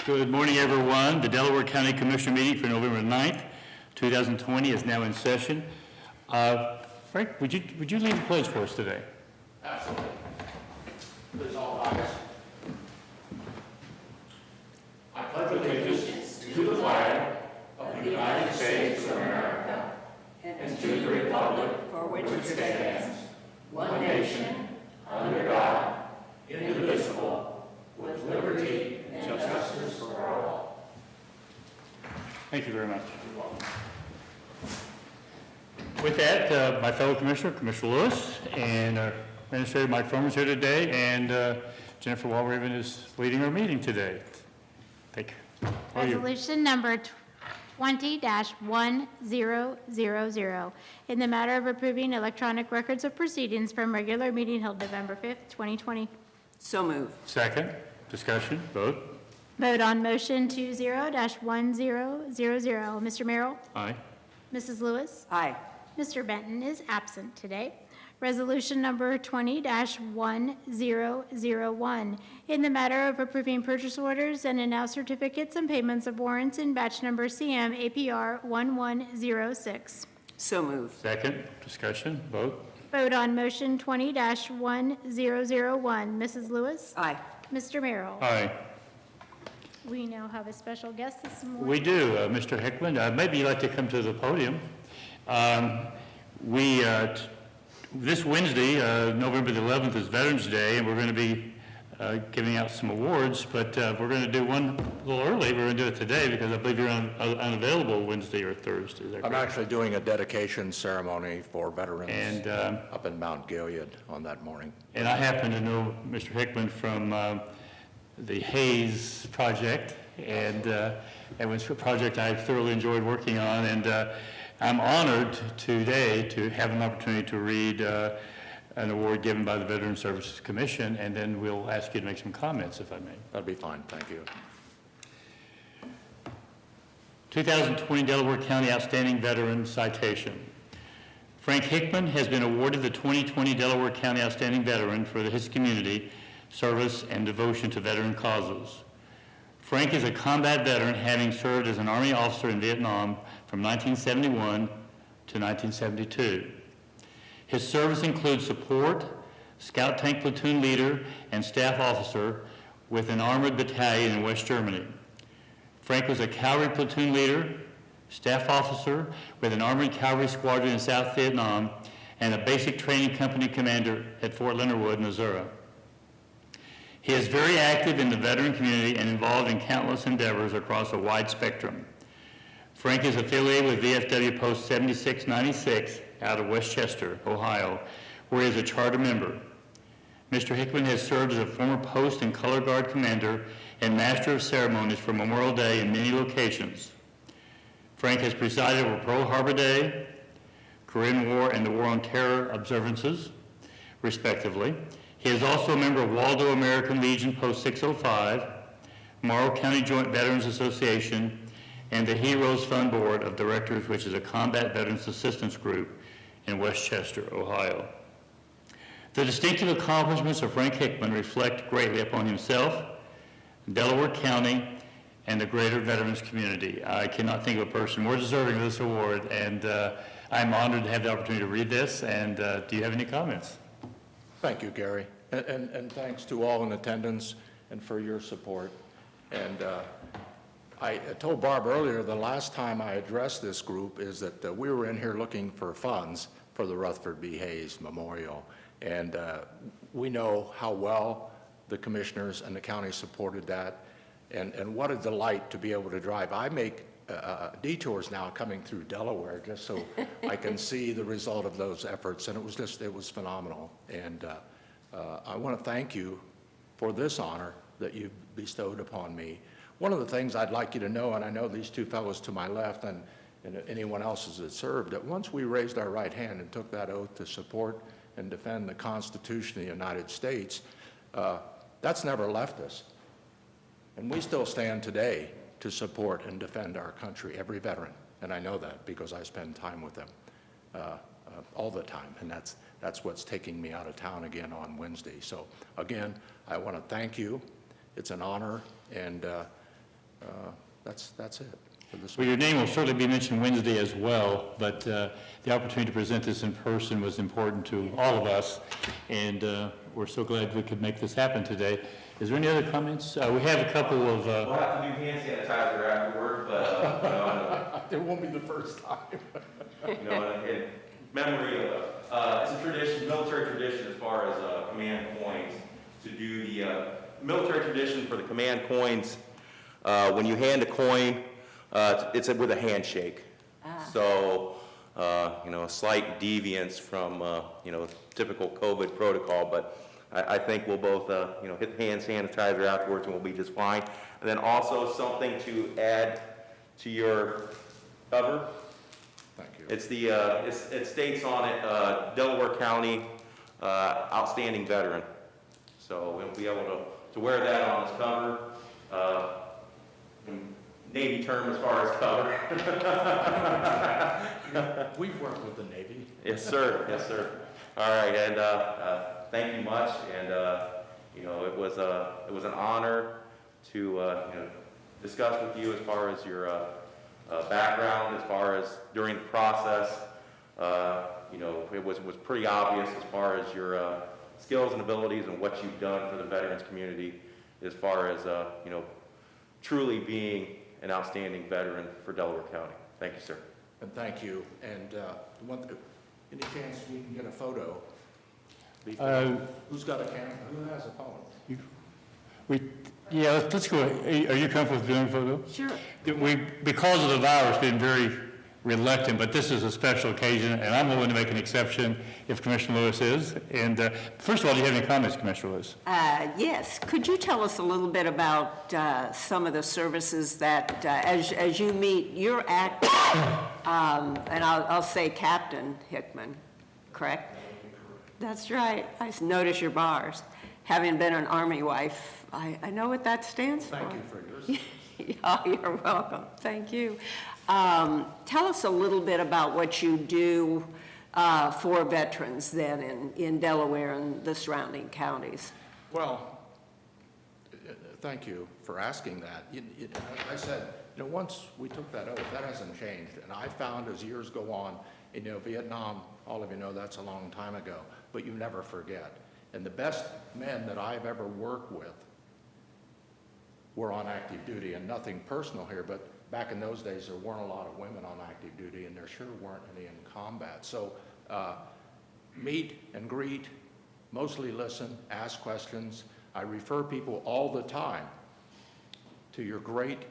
Good morning, everyone. The Delaware County Commissioner meeting for November 9th, 2020 is now in session. Frank, would you lead the pledge for us today? Absolutely. Please all rise. I pledge allegiance to the flag of the United States of America and to the republic for which it stands, one nation, under God, indivisible, with liberty and justice for all. Thank you very much. With that, my fellow Commissioner, Commissioner Lewis, and our Administrator Mike Fromer is here today, and Jennifer Walraven is leading our meeting today. Thank you. Resolution number 20-1000, in the matter of approving electronic records of proceedings from regular meeting held November 5th, 2020. So moved. Second, discussion, vote. Vote on motion 20-1000. Mr. Merrill? Aye. Mrs. Lewis? Aye. Mr. Benton is absent today. Resolution number 20-1001, in the matter of approving purchase orders and announced certificates and payments of warrants in batch number CM APR 1106. So moved. Second, discussion, vote. Vote on motion 20-1001. Mrs. Lewis? Aye. Mr. Merrill? Aye. We now have a special guest this morning. We do, Mr. Hickman. Maybe you'd like to come to the podium. This Wednesday, November the 11th, is Veterans Day, and we're going to be giving out some awards, but we're going to do one a little early. We're going to do it today because I believe you're unavailable Wednesday or Thursday. Is that I'm correct? actually doing a dedication ceremony for veterans And, up in Mount Gilead on that morning. and I happen to know Mr. Hickman from the Hayes project, and it was a project I thoroughly enjoyed working on, and I'm honored today to have an opportunity to read an award given by the Veterans Services Commission, and then we'll ask you to make some comments, if I may. That'd be fine, thank you. 2020 Delaware County Outstanding Veteran Citation. Frank Hickman has been awarded the 2020 Delaware County Outstanding Veteran for his community service and devotion to veteran causes. Frank is a combat veteran, having served as an Army officer in Vietnam from 1971 to 1972. His service includes support, Scout Tank Platoon Leader, and Staff Officer with an armored battalion in West Germany. Frank was a Cavalry Platoon Leader, Staff Officer with an Armored Cavalry Squadron in South Vietnam, and a Basic Training Company Commander at Fort Leonard Wood, Missouri. He is very active in the veteran community and involved in countless endeavors across a wide spectrum. Frank is affiliated with VFW Post 7696 out of Westchester, Ohio, where he is a charter member. Mr. Hickman has served as a former post and color guard commander and master of ceremonies for Memorial Day in many locations. Frank has presided over Pearl Harbor Day, Korean War, and the War on Terror observances, respectively. He is also a member of Waldo American Legion Post 605, Morrow County Joint Veterans Association, and the Heroes Fund Board of Directors, which is a combat veterans assistance group in Westchester, Ohio. The distinctive accomplishments of Frank Hickman reflect greatly upon himself, Delaware County, and the greater veterans community. I cannot think of a person more deserving of this award, and I'm honored to have the opportunity to read this. And do you have any comments? Thank you, Gary, and thanks to all in attendance and for your support. And I told Barb earlier, the last time I addressed this group is that we were in here looking for funds for the Rutherford B. Hayes Memorial. And we know how well the commissioners and the county supported that, and what a delight to be able to drive. I make detours now coming through Delaware just so I can see the result of those efforts, and it was phenomenal. And I want to thank you for this honor that you've bestowed upon me. One of the things I'd like you to know, and I know these two fellows to my left and anyone else that served, that once we raised our right hand and took that oath to support and defend the Constitution of the United States, that's never left us. And we still stand today to support and defend our country, every veteran. And I know that because I spend time with them all the time. And that's what's taking me out of town again on Wednesday. So again, I want to thank you. It's an honor, and That's it for this Well, week. your name will certainly be mentioned Wednesday as well, but the opportunity to present this in person was important to all of us, and we're so glad we could make this happen today. Is there any other comments? We have a couple of, We'll have to do hand sanitizer afterward, but, It won't be the first time. in memory of, it's a tradition, military tradition as far as command coins, to do the military tradition for the command coins. When you hand a coin, it's with a handshake. So, a slight deviance from, typical COVID protocol, but I think we'll both, hit the hand sanitizer afterwards and we'll be just fine. And then also something to add to your cover. Thank you. It's the, it states on it, Delaware County Outstanding Veteran. So we'll be able to wear that on this cover. Navy term as far as cover. We've worked with the Navy. Yes, sir. Yes, sir. All right, and thank you much. And it was an honor to discuss with you as far as your background, as far as during the process. It was pretty obvious as far as your skills and abilities and what you've done for the veterans community, as far as truly being an outstanding veteran for Delaware County. Thank you, sir. And thank you. And any chance we can get a photo? Who's got a camera? Who has a phone? let's go. Are you comfortable with doing a photo? Sure. Because of the virus, been very reluctant, but this is a special occasion, and I'm willing to make an exception if Commissioner Lewis is. And first of all, do you have any comments, Commissioner Lewis? Yes. Could you tell us a little bit about some of the services that, as you meet your active, and I'll say Captain Hickman, correct? That's right. I notice your bars. Having been an Army wife, I know what that stands for. Thank you for yours. Oh, you're welcome. Thank you. Tell us a little bit about what you do for veterans then in Delaware and the surrounding counties. Well, thank you for asking that. I said, once we took that oath, that hasn't changed. And I found as years go on, Vietnam, all of you know that's a long time ago, but you never forget. And the best men that I've ever worked with were on active duty, and nothing personal here, but back in those days, there weren't a lot of women on active duty, and there sure weren't any in combat. So meet and greet, mostly listen, ask questions. I refer people all the time to your great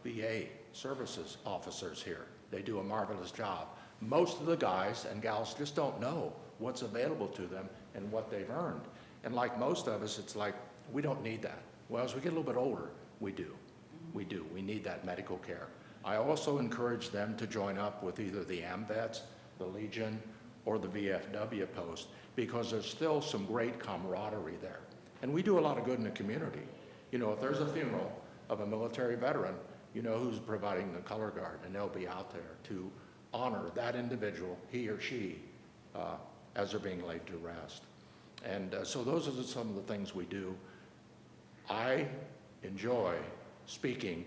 VA services officers here. They do a marvelous job. Most of the guys and gals just don't know what's available to them and what they've earned. And like most of us, it's like, we don't need that. Well, as we get a little bit older, we do. We do. We need that medical care. I also encourage them to join up with either the AMVETS, the Legion, or the VFW post, because there's still some great camaraderie there. And we do a lot of good in the community. If there's a funeral of a military veteran, who's providing the color guard, and they'll be out there to honor that individual, he or she, as they're being laid to rest. And so those are some of the things we do. I enjoy speaking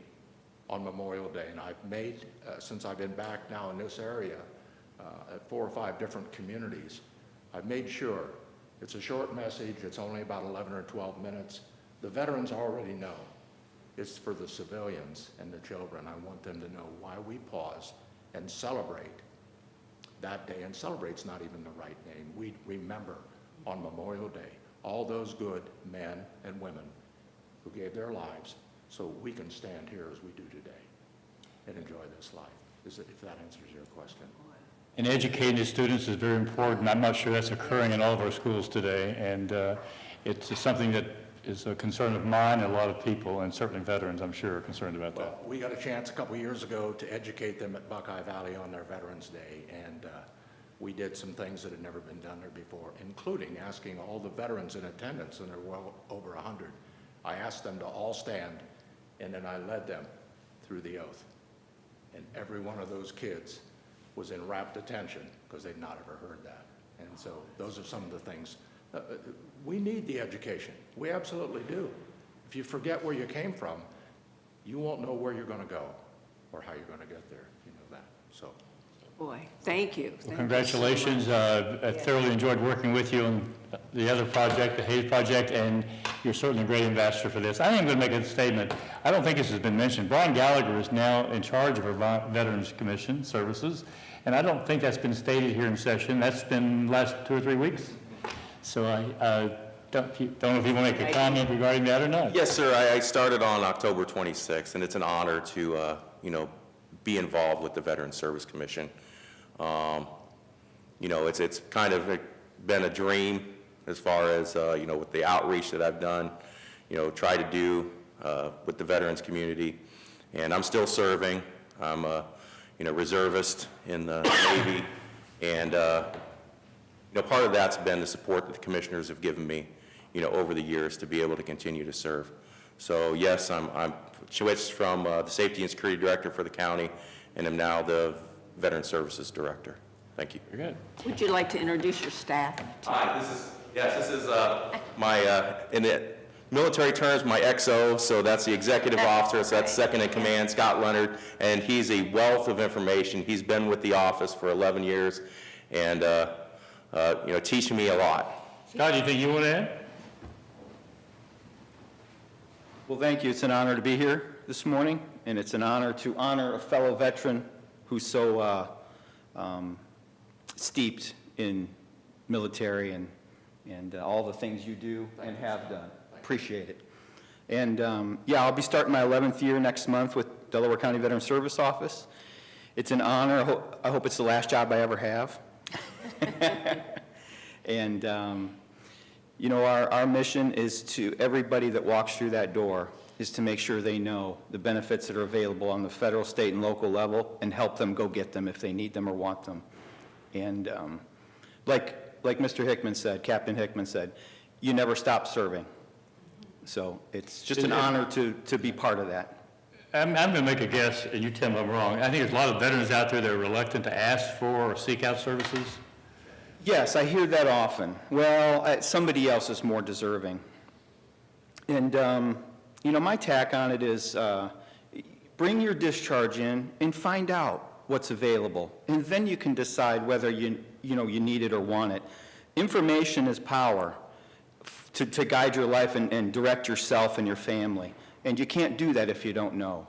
on Memorial Day, and I've made, since I've been back now in this area, at 4 or 5 different communities, I've made sure it's a short message, it's only about 11 or 12 minutes. The veterans already know. It's for the civilians and the children. I want them to know why we pause and celebrate that day. And celebrate's not even the right name. We remember on Memorial Day all those good men and women who gave their lives so we can stand here as we do today and enjoy this life, if that answers your question. And educating the students is very important. I'm not sure that's occurring in all of our schools today, and it's something that is a concern of mine and a lot of people, and certainly veterans, I'm sure, are concerned about that. Well, we got a chance a couple years ago to educate them at Buckeye Valley on their Veterans Day, and we did some things that had never been done there before, including asking all the veterans in attendance, and there were well over 100. I asked them to all stand, and then I led them through the oath. And every one of those kids was in rapt attention because they'd not ever heard that. And so those are some of the things. We need the education. We absolutely do. If you forget where you came from, you won't know where you're going to go or how you're going to get there, you know that, so. Boy, thank you. Well, Thank you so congratulations. much. I thoroughly enjoyed working with you on the other project, the Hayes project, and you're certainly a great ambassador for this. I think I'm going to make a statement. I don't think this has been mentioned. Brian Gallagher is now in charge of our Veterans Commission services, and I don't think that's been stated here in session. That's been the last 2 or 3 weeks. So I don't know if you want to make a comment regarding that or not. Yes, sir. I started on October 26th, and it's an honor to, be involved with the Veteran Service Commission. It's kind of been a dream as far as, with the outreach that I've done, try to do with the veterans community. And I'm still serving. I'm a, reservist in the Navy. And, part of that's been the support that the commissioners have given me, over the years to be able to continue to serve. So yes, I'm switched from the Safety and Security Director for the county, and am now the Veteran Services Director. Thank you. Very good. Would you like to introduce your staff? Hi, this is my, in the military terms, my XO, so that's the executive officer, so that's second in command, Scott Leonard, and he's a wealth of information. He's been with the office for 11 years, and, teaching me a lot. Scott, do you think you want to add? Well, thank you. It's an honor to be here this morning, and it's an honor to honor a fellow veteran who's so steeped in military and all the things you do and have done. Appreciate it. And I'll be starting my 11th year next month with Delaware County Veteran Service Office. It's an honor. I hope it's the last job I ever have. And our mission is to everybody that walks through that door is to make sure they know the benefits that are available on the federal, state, and local level and help them go get them if they need them or want them. And like Mr. Hickman said, Captain Hickman said, you never stop serving. So it's just an honor to be part of that. I'm going to make a guess, and you tell me if I'm wrong. I think there's a lot of veterans out there that are reluctant to ask for or seek out services. Yes, I hear that often. Well, somebody else is more deserving. And, my tack on it is bring your discharge in and find out what's available. And then you can decide whether you need it or want it. Information is power to guide your life and direct yourself and your family. And you can't do that if you don't know.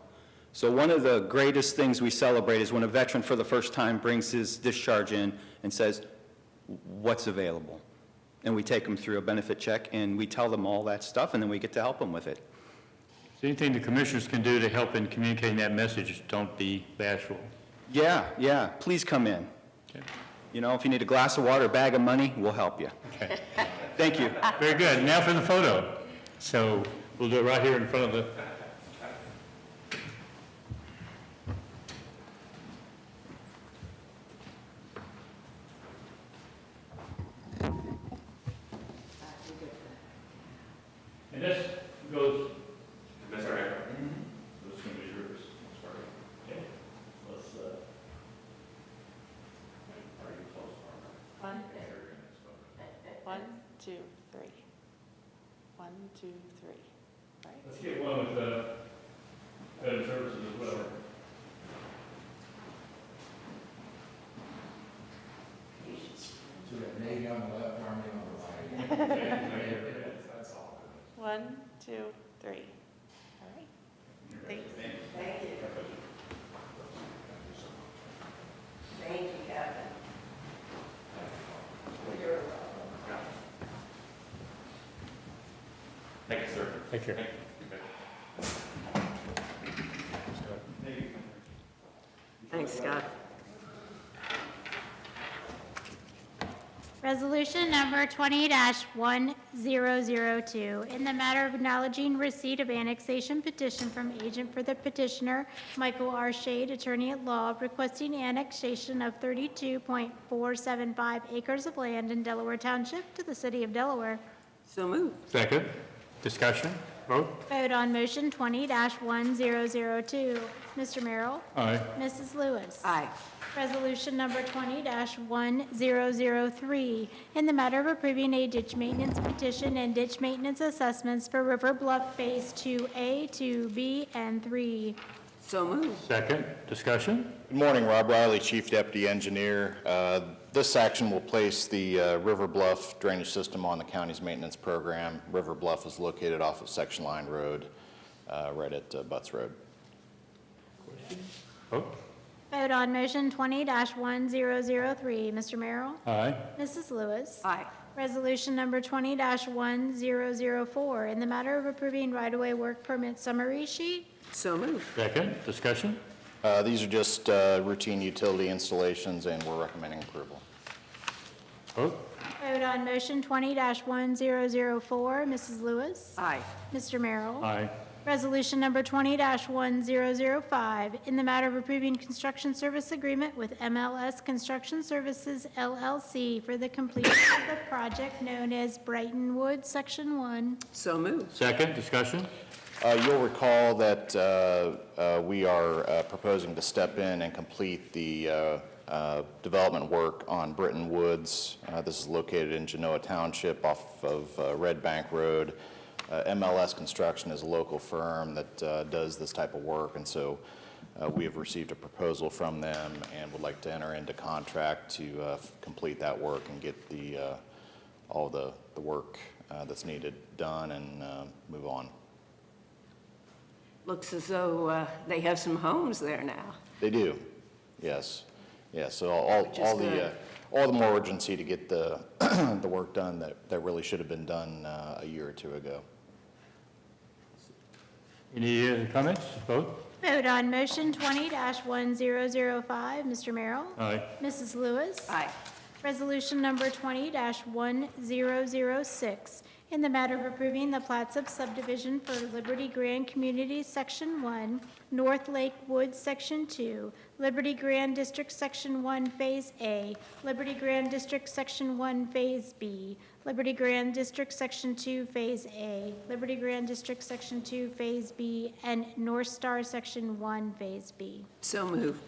So one of the greatest things we celebrate is when a veteran for the first time brings his discharge in and says, what's available? And we take them through a benefit check and we tell them all that stuff and then we get to help them with it. So anything the commissioners can do to help in communicating that message, don't be bashful. Yeah, please come in. Okay. If you need a glass of water, a bag of money, we'll help you. Okay. Thank you. Very good. Now for the photo. So we'll do it right here in front of the... And this goes... That's all right. This is going to be yours. Okay. Let's... Are you close? One, two, three. 1, 2, 3. Right? Let's get one with Veteran Services as well. So we have Navy on the left, Army on the right. That's all. 1, 2, 3. All right. Thanks. Thank you. Thank you, Captain. You're welcome. Thank you, sir. Take care. Thanks, Scott. Resolution number 20-1002, in the matter of acknowledging receipt of annexation petition from agent for the petitioner, Michael R. Shade, attorney at law, requesting annexation of 32.475 acres of land in Delaware Township to the city of Delaware. So moved. Second. Discussion? Vote. Vote on motion 20-1002. Mr. Merrill? Aye. Mrs. Lewis? Aye. Resolution number 20-1003, in the matter of approving a ditch maintenance petition and ditch maintenance assessments for River Bluff Phase 2A, 2B, and 3. So moved. Second. Discussion? Good morning, Rob Riley, Chief Deputy Engineer. This action will place the River Bluff drainage system on the county's maintenance program. River Bluff is located off of Section Line Road, right at Butts Road. Vote. Vote on motion 20-1003. Mr. Merrill? Aye. Mrs. Lewis? Aye. Resolution number 20-1004, in the matter of approving right-of-way work permit summary sheet. So moved. Second. Discussion? These are just routine utility installations, and we're recommending approval. Vote. Vote on motion 20-1004. Mrs. Lewis? Aye. Mr. Merrill? Aye. Resolution number 20-1005, in the matter of approving construction service agreement with MLS Construction Services LLC for the completion of the project known as Brighton Woods Section 1. So moved. Second. Discussion? You'll recall that we are proposing to step in and complete the development work on Britton Woods. This is located in Genoa Township off of Red Bank Road. MLS Construction is a local firm that does this type of work, and so we have received a proposal from them and would like to enter into contract to complete that work and get all the work that's needed done and move on. Looks as though they have some homes there now. They do, yes. Yes, so all good. the more urgency to get the the work done that really should have been done a year or two ago. Any comments? Vote. Vote on motion 20-1005. Mr. Merrill? Aye. Mrs. Lewis? Aye. Resolution number 20-1006, in the matter of approving the plats of subdivision for Liberty Grand Communities Section 1, North Lake Woods Section 2, Liberty Grand District Section 1 Phase A, Liberty Grand District Section 1 Phase B, Liberty Grand District Section 2 Phase A, Liberty Grand District Section 2 Phase B, and North Star Section 1 Phase B. So moved.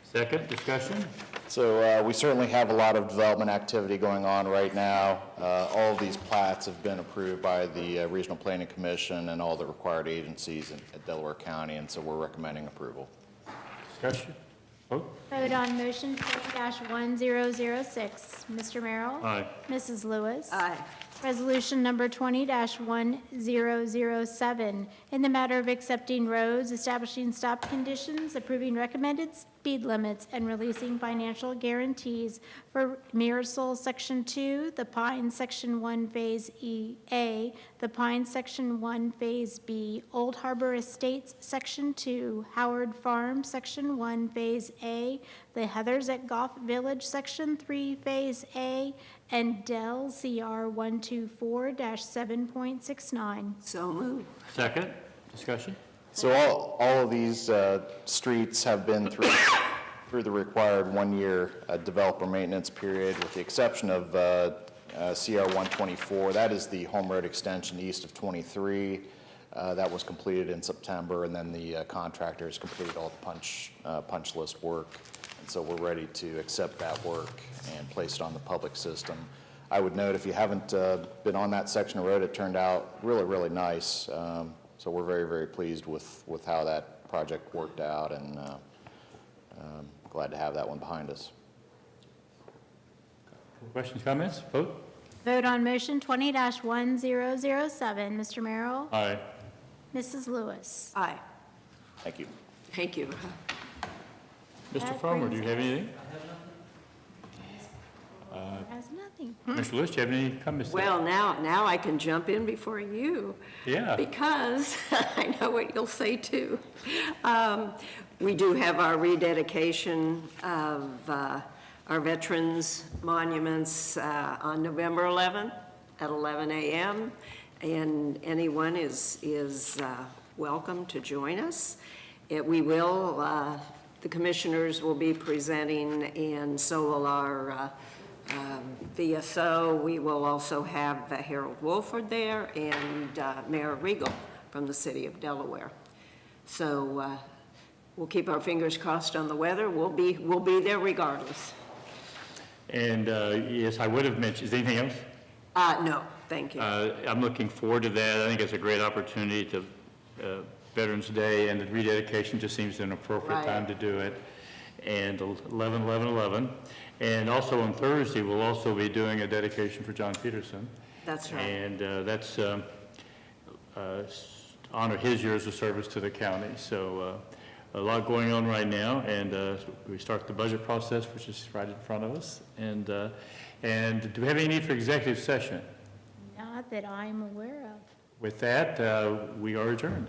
Second. Discussion? So we certainly have a lot of development activity going on right now. All of these plats have been approved by the Regional Planning Commission and all the required agencies at Delaware County, and so we're recommending approval. Discussion? Vote. Vote on motion 20-1006. Mr. Merrill? Aye. Mrs. Lewis? Aye. Resolution number 20-1007, in the matter of accepting roads, establishing stop conditions, approving recommended speed limits, and releasing financial guarantees for Mirasol Section 2, the Pines Section 1 Phase A, the Pines Section 1 Phase B, Old Harbor Estates Section 2, Howard Farm Section 1 Phase A, the Heathers at Goff Village Section 3 Phase A, and Dell CR 124-7.69. So moved. Second. Discussion? So all of these streets have been through the required one-year developer maintenance period, with the exception of CR 124. That is the home road extension east of 23. That was completed in September, and then the contractors completed all the punch list work. And so we're ready to accept that work and place it on the public system. I would note, if you haven't been on that section of road, it turned out really, really nice. So we're very, very pleased with how that project worked out, and glad to have that one behind us. Questions, comments? Vote. Vote on motion 20-1007. Mr. Merrill? Aye. Mrs. Lewis? Aye. Thank you. Thank you. Mr. That Farmer, do brings you have anything? Has nothing. Mr. Lewis, do you have any comments? Well, now I can jump in before you. Yeah. Because I know what you'll say too. We do have our rededication of our veterans monuments on November 11th at 11 a.m. And anyone is welcome to join us. The commissioners will be presenting, and so will our VSO. We will also have Harold Wolford there and Mayor Regal from the city of Delaware. So we'll keep our fingers crossed on the weather. We'll be there regardless. And yes, I would have mentioned, is there anything else? No, thank you. I'm looking forward to that. I think it's a great opportunity to Veterans Day, and the rededication just seems an appropriate Right. time to do it. And 11/11/11. And also on Thursday, we'll also be doing a dedication for John Peterson. That's right. And that's honor his years of service to the county. So a lot going on right now, and we start the budget process, which is right in front of us. And do we have any need for executive session? Not that I'm aware of. With that, we are adjourned.